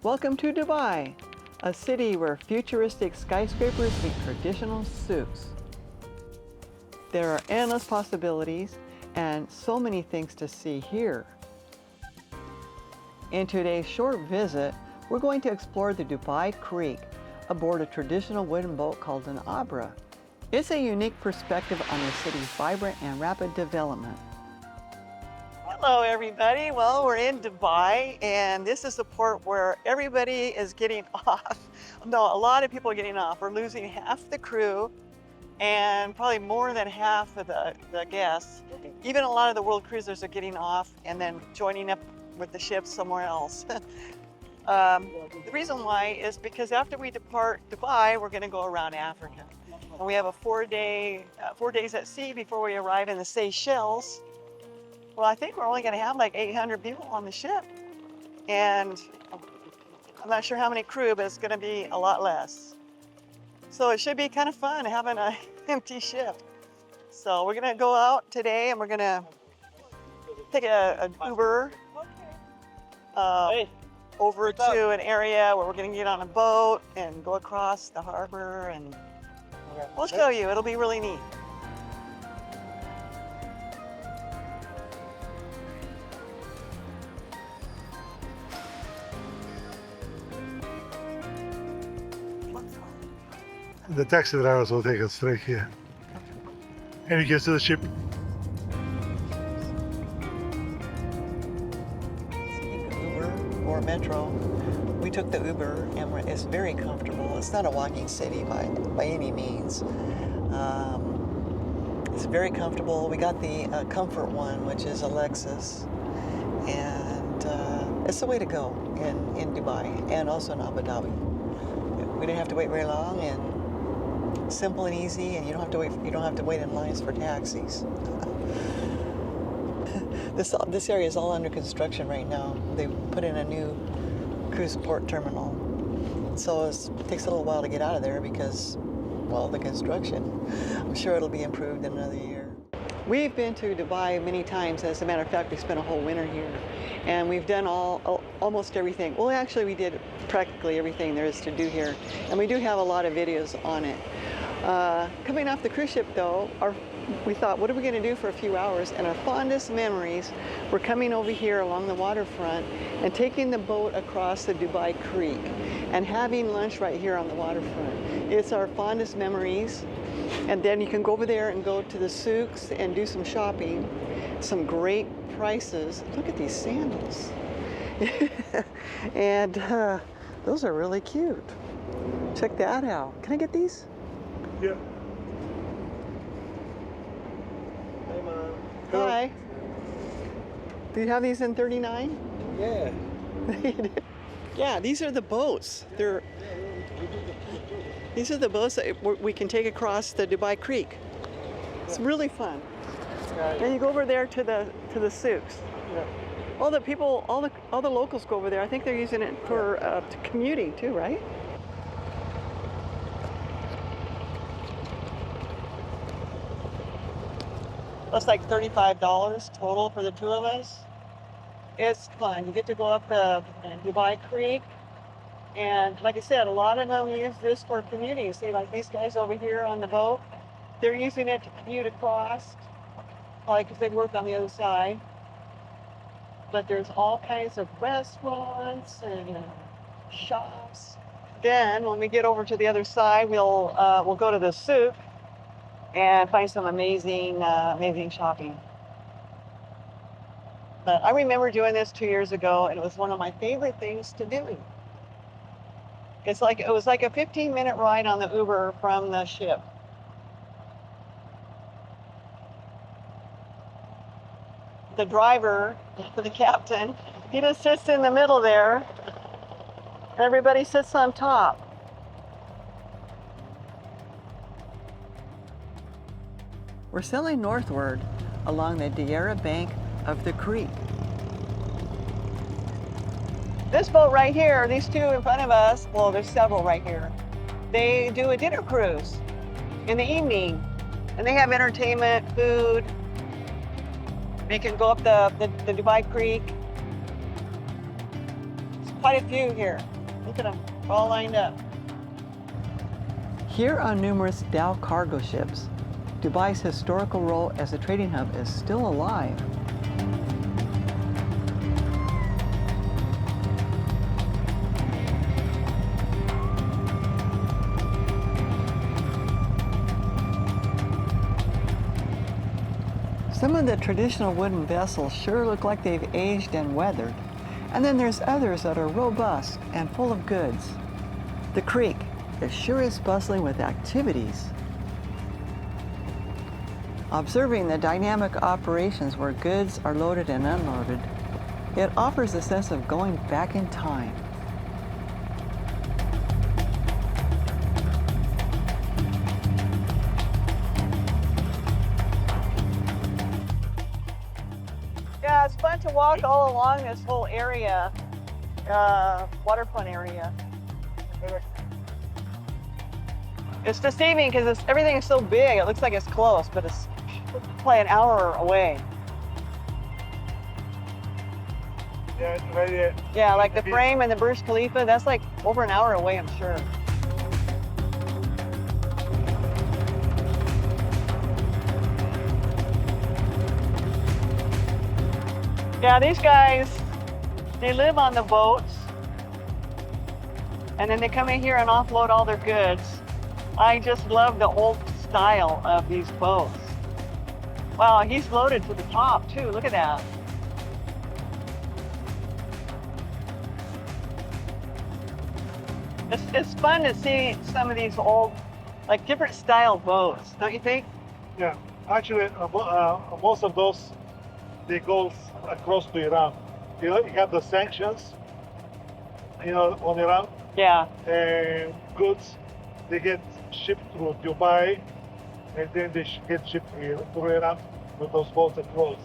Welcome to Dubai, a city where futuristic skyscrapers meet traditional souks. There are endless possibilities and so many things to see here. In today's short visit, we're going to explore the Dubai Creek aboard a traditional wooden boat called an abra. It's a unique perspective on the city's vibrant and rapid development. Hello everybody, well we're in Dubai and this is the port where everybody is getting off. No, a lot of people are getting off. We're losing half the crew and probably more than half of the guests. Even a lot of the world cruisers are getting off and then joining up with the ships somewhere else. The reason why is because after we depart Dubai, we're going to go around Africa. And we have a 4 days at sea before we arrive in the Seychelles. Well, I think we're only going to have like 800 people on the ship. And I'm not sure how many crew, but it's going to be a lot less. So it should be kind of fun having an empty ship. So we're going to go out today and we're going to take an Uber over to an area where we're going to get on a boat and go across the harbor, and we'll show you. It'll be really neat. The taxi drivers will take us straight here. And we get to the ship. Uber or Metro. We took the Uber and it's very comfortable. It's not a walking city by any means. It's very comfortable. We got the comfort one, which is a Lexus. And it's the way to go in Dubai and also in Abu Dhabi. We didn't have to wait very long, and simple and easy, and you don't have to wait in lines for taxis. This area is all under construction right now. They put in a new cruise port terminal, so it takes a little while to get out of there because, well, the construction. I'm sure it'll be improved in another year. We've been to Dubai many times. As a matter of fact, we spent a whole winter here, and we've done almost everything. Well, actually, we did practically everything there is to do here, and we do have a lot of videos on it. Coming off the cruise ship, though, we thought, what are we going to do for a few hours? And our fondest memories were coming over here along the waterfront and taking the boat across the Dubai Creek and having lunch right here on the waterfront. It's our fondest memories. And then you can go over there and go to the souks and do some shopping. Some great prices. Look at these sandals. And those are really cute. Check that out. Can I get these? Yeah. Hey, Mom. Hi. Do you have these in 39? Yeah. Yeah, these are the boats. These are the boats that we can take across the Dubai Creek. It's really fun. And you go over there to the souks. Yeah. All the locals go over there. I think they're using it for commuting too, right? That's like $35 total for the two of us. It's fun. You get to go up the Dubai Creek. And like I said, a lot of them use this for commuting. See, like these guys over here on the boat, they're using it to commute across, probably because they work on the other side. But there's all kinds of restaurants and shops. Then when we get over to the other side, we'll go to the souk and find some amazing shopping. But I remember doing this 2 years ago, and it was one of my favorite things to do. It was like a 15-minute ride on the Uber from the ship. The driver, the captain, he just sits in the middle there. Everybody sits on top. We're sailing northward along the Diarra bank of the creek. This boat right here, these two in front of us, well, there's several right here. They do a dinner cruise in the evening, and they have entertainment, food. They can go up the Dubai Creek. quite a few here. Look at them, all lined up. Here on numerous Dow cargo ships, Dubai's historical role as a trading hub is still alive. Some of the traditional wooden vessels sure look like they've aged and weathered. And then there's others that are robust and full of goods. The creek, it sure is bustling with activities. Observing the dynamic operations where goods are loaded and unloaded, it offers a sense of going back in time. Yeah, it's fun to walk all along this whole area, waterfront area. It's deceiving because everything is so big. It looks like it's close, but it's probably an hour away. Yeah, it's right here. Yeah, like the frame and the Burj Khalifa, that's like over an hour away, I'm sure. Yeah, these guys, they live on the boats, and then they come in here and offload all their goods. I just love the old style of these boats. Wow, he's loaded to the top too, look at that. It's fun to see some of these old, like different style boats, don't you think? Yeah, actually, most of those, they go across to Iran. You have the sanctions, on Iran. Yeah. And goods, they get shipped through Dubai, and then they get shipped through Iran with those boats across.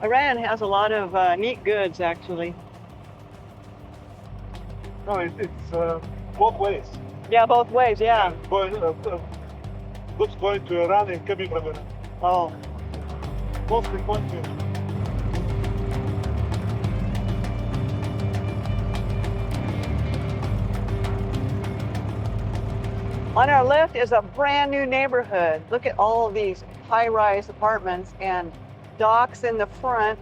Iran has a lot of neat goods, actually. No, it's both ways. Yeah, both ways, yeah. Goods going to Iran and coming from Iran. Oh. Mostly going to Iran. On our left is a brand new neighborhood. Look at all of these high-rise apartments and docks in the front.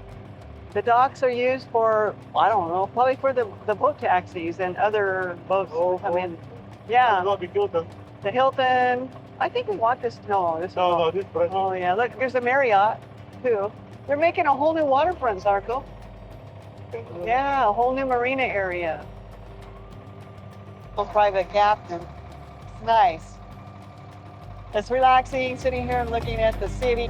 The docks are used for, I don't know, probably for the boat taxis and other boats to come in. Yeah. The Hilton. I think we want this. No, this. No, this. Oh yeah, look, there's a Marriott too. They're making a whole new waterfront, Zarko. Yeah, a whole new marina area. A private captain. It's nice. It's relaxing, sitting here and looking at the city.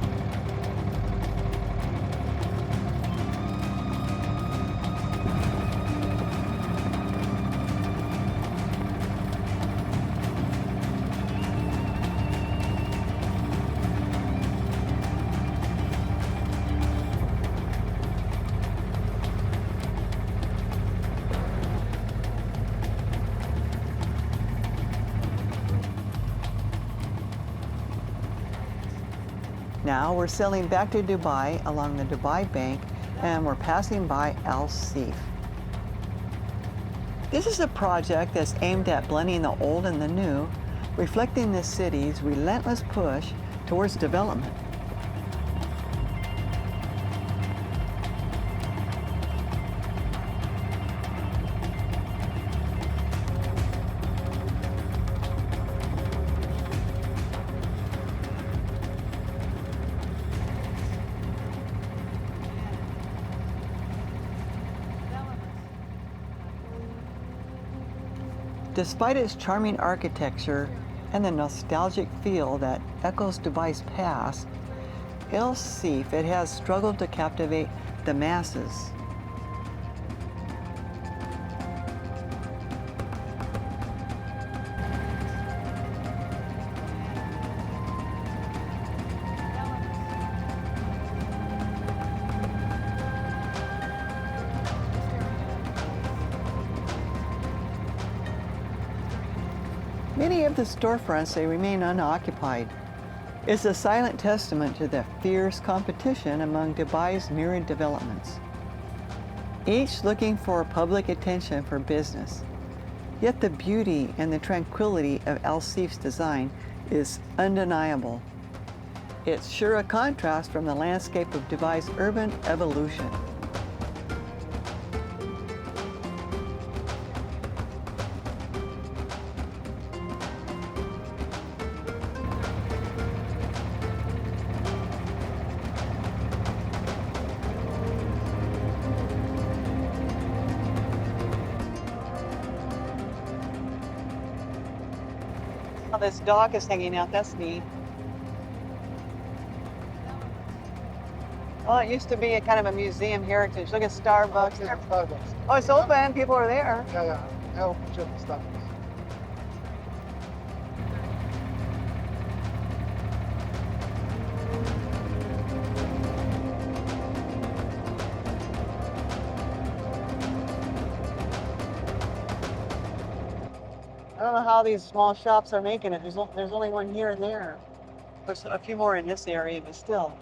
Now we're sailing back to Dubai along the Dubai Bank, and we're passing by Al Seef. This is a project that's aimed at blending the old and the new, reflecting the city's relentless push towards development. Despite its charming architecture and the nostalgic feel that echoes Dubai's past, Al Seef, it has struggled to captivate the masses. Many of the storefronts, they remain unoccupied. It's a silent testament to the fierce competition among Dubai's myriad developments. each looking for public attention for business. Yet the beauty and the tranquility of El Cif's design is undeniable. It's sure a contrast from the landscape of Dubai's urban evolution. Oh, this dock is hanging out, that's neat. Well, it used to be a kind of a museum heritage. Look at Starbucks. Yeah, Starbucks. Oh, it's open, people are there. Yeah. Now just Starbucks. I don't know how these small shops are making it. There's only one here and there. There's a few more in this area, but still.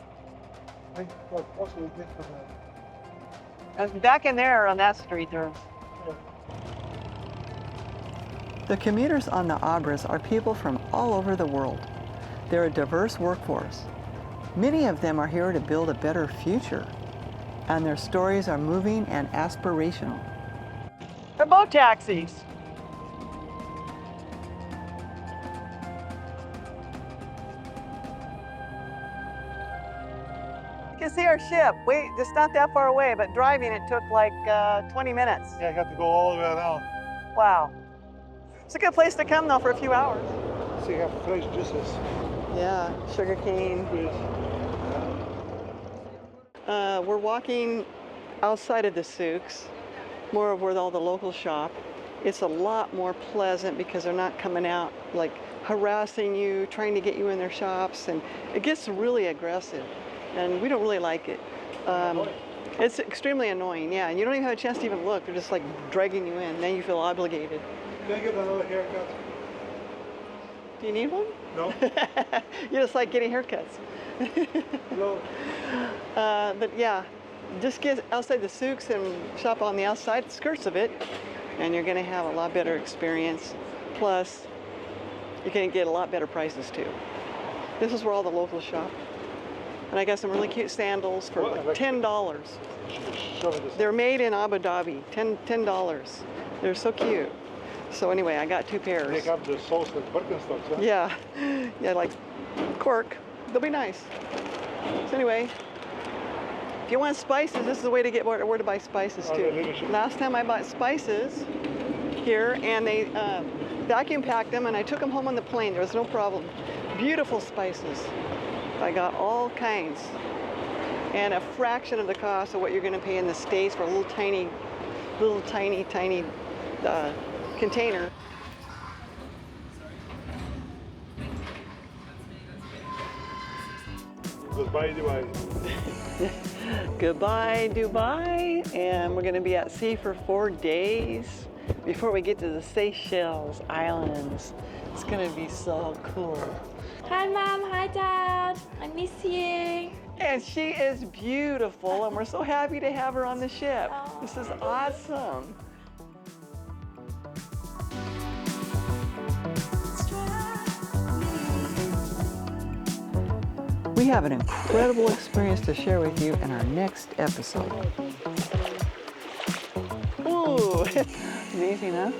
I think also we get from And back in there on that street, there's. The commuters on the Abras are people from all over the world. They're a diverse workforce. Many of them are here to build a better future, and their stories are moving and aspirational. They're boat taxis. You can see our ship. Wait, it's not that far away, but driving it took like 20 minutes. Yeah, I got to go all the way around. Wow. It's a good place to come though for a few hours. So you have fresh juices. Yeah, sugar cane. We're walking outside of the souks, more of where all the locals shop. It's a lot more pleasant because they're not coming out like harassing you, trying to get you in their shops, and it gets really aggressive, and we don't really like it. It's extremely annoying, yeah, and you don't even have a chance to even look. They're just like dragging you in, then you feel obligated. Can I get another haircut? Do you need one? No. You just like getting haircuts. No. But yeah, just get outside the souks and shop on the outside skirts of it, and you're going to have a lot better experience. Plus, you can get a lot better prices too. This is where all the locals shop. And I got some really cute sandals for like $10. Show me this. They're made in Abu Dhabi, $10. They're so cute. So anyway, I got two pairs. They have the sauce like Birkenstocks, huh? Yeah, like cork. They'll be nice. So anyway, if you want spices, this is the way to get where to buy spices too. Okay, Last time I bought spices here, and they vacuum packed them, and I took them home on the plane. There was no problem. Beautiful spices. I got all kinds, and a fraction of the cost of what you're going to pay in the States for a little tiny container. Goodbye, Dubai. Goodbye, Dubai, and we're going to be at sea for 4 days before we get to the Seychelles Islands. It's going to be so cool. Hi, Mom. Hi, Dad. I miss you. And she is beautiful, and we're so happy to have her on the ship. Oh. This is awesome. We have an incredible experience to share with you in our next episode. Ooh, amazing, huh?